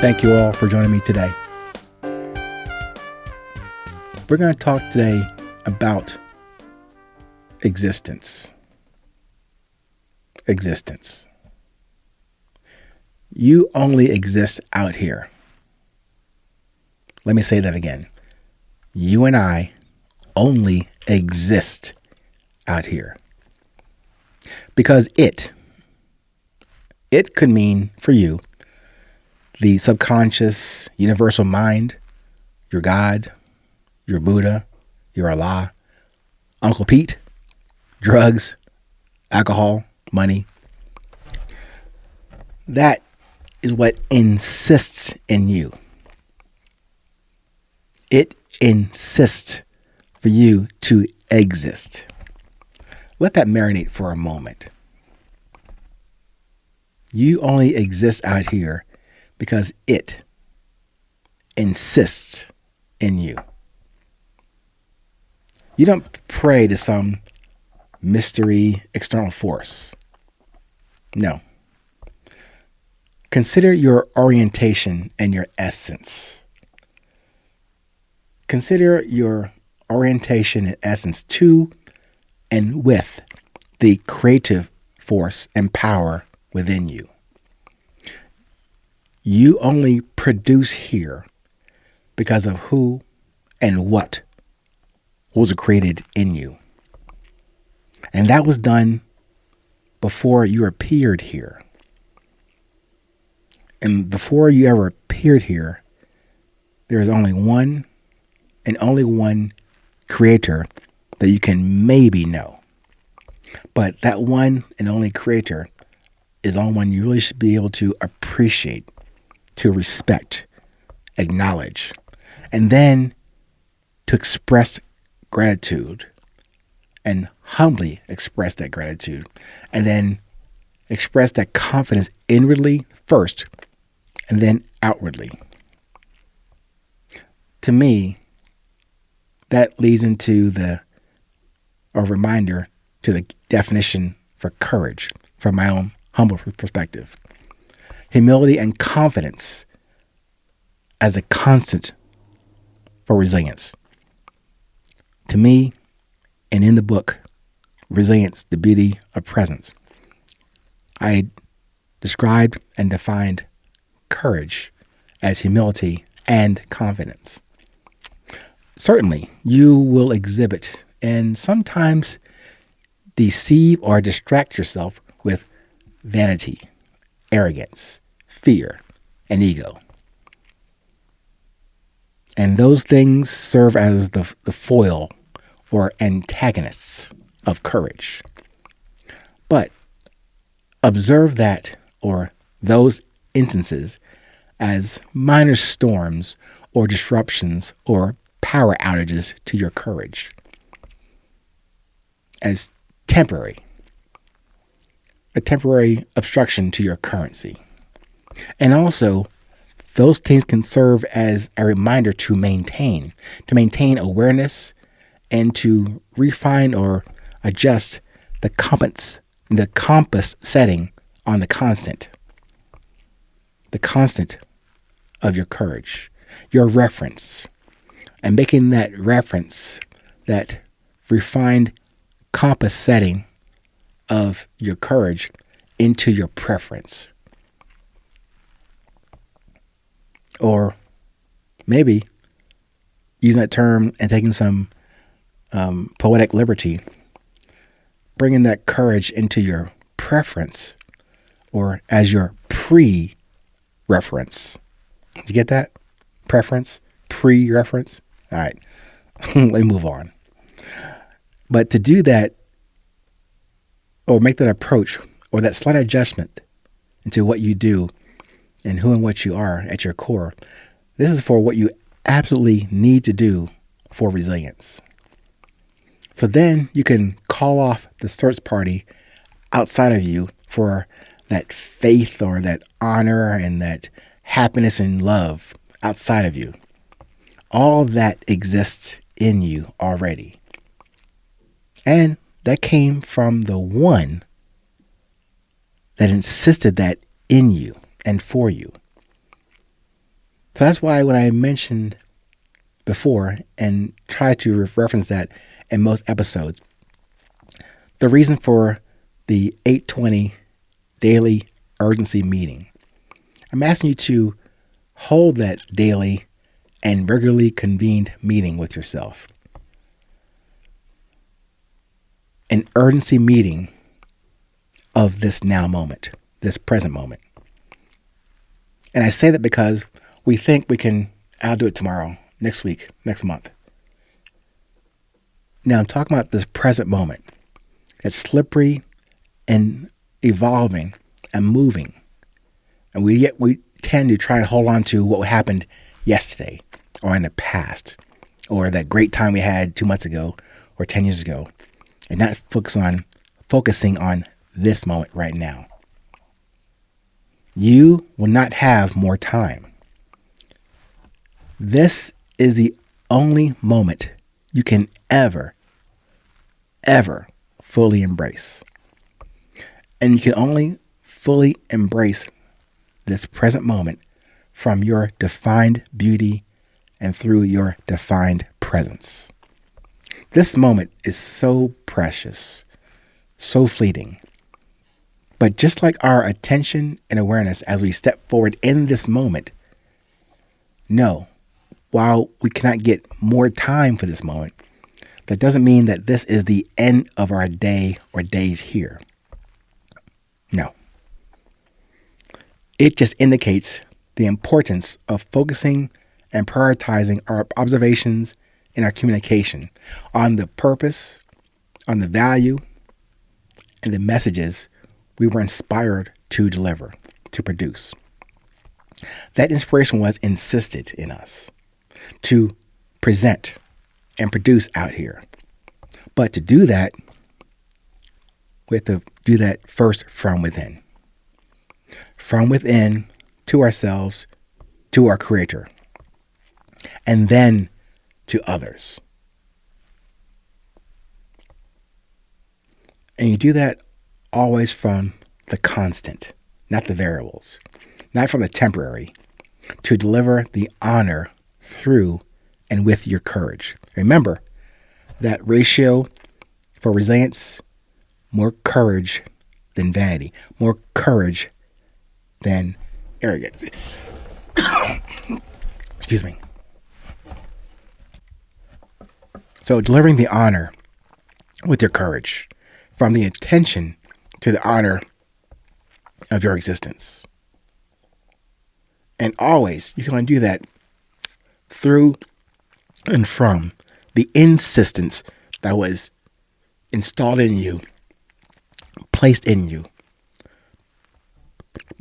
Thank you all for joining me today. We're going to talk today about existence. Existence. You only exist out here. Let me say that again. You and I only exist out here. Because it could mean for you the subconscious universal mind, your God, your Buddha, your Allah, Uncle Pete, drugs, alcohol, money. That is what insists in you. It insists for you to exist. Let that marinate for a moment. You only exist out here because it insists in you. You don't pray to some mystery external force. No. Consider your orientation and your essence. Consider your orientation and essence to and with the creative force and power within you. You only produce here because of who and what was created in you. And that was done before you appeared here. And before you ever appeared here, there is only one and only one creator that you can maybe know. But that one and only creator is the only one you really should be able to appreciate, to respect, acknowledge, and then to express gratitude and humbly express that gratitude, and then express that confidence inwardly first and then outwardly. To me, that leads into a reminder to the definition for courage from my own humble perspective. Humility and confidence as a constant for resilience. To me, and in the book, Resilience, the Beauty of Presence, I described and defined courage as humility and confidence. Certainly, you will exhibit and sometimes deceive or distract yourself with vanity, arrogance, fear, and ego. And those things serve as the foil or antagonists of courage. But observe that or those instances as minor storms or disruptions or power outages to your courage, as a temporary obstruction to your currency. And also, those things can serve as a reminder to maintain awareness and to refine or adjust the compass setting on the constant of your courage, your reference, and making that reference, that refined compass setting of your courage into your preference. Or maybe using that term and taking some poetic liberty, bringing that courage into your preference or as your pre-reference. Did you get that? Preference? Pre-reference? All right. Let me move on. But to do that or make that approach or that slight adjustment into what you do and who and what you are at your core, this is for what you absolutely need to do for resilience. So then you can call off the search party outside of you for that faith or that honor and that happiness and love outside of you. All of that exists in you already. And that came from the one that insisted that in you and for you. So that's why when I mentioned before and try to reference that in most episodes, the reason for the 8:20 daily urgency meeting, I'm asking you to hold that daily and regularly convened meeting with yourself. An urgency meeting of this now moment, this present moment. And I say that because we think I'll do it tomorrow, next week, next month. Now I'm talking about this present moment. It's slippery and evolving and moving. And we tend to try and hold on to what happened yesterday or in the past or that great time we had 2 months ago or 10 years ago and not focusing on this moment right now. You will not have more time. This is the only moment you can ever fully embrace. And you can only fully embrace this present moment from your defined beauty and through your defined presence. This moment is so precious, so fleeting. But just like our attention and awareness as we step forward in this moment, no, while we cannot get more time for this moment, that doesn't mean that this is the end of our day or days here. No. It just indicates the importance of focusing and prioritizing our observations and our communication on the purpose, on the value, and the messages we were inspired to deliver, to produce. That inspiration was insisted in us to present and produce out here. But to do that, we have to do that first from within. From within to ourselves, to our Creator, and then to others. And you do that always from the constant, not the variables, not from the temporary, to deliver the honor through and with your courage. Remember that ratio for resilience: more courage than vanity, more courage than arrogance. Excuse me. So delivering the honor with your courage, from the attention to the honor of your existence. And always, you can only do that through and from the insistence that was installed in you, placed in you,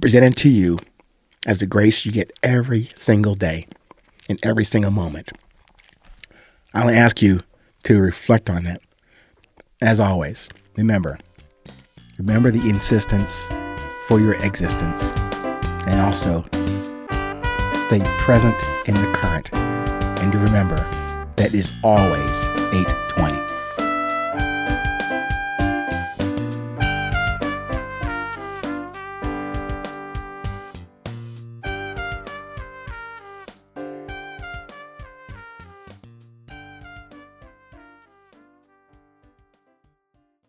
presented to you as the grace you get every single day, in every single moment. I only ask you to reflect on that. As always, remember the insistence for your existence, and also stay present in the current, and to remember that is always 8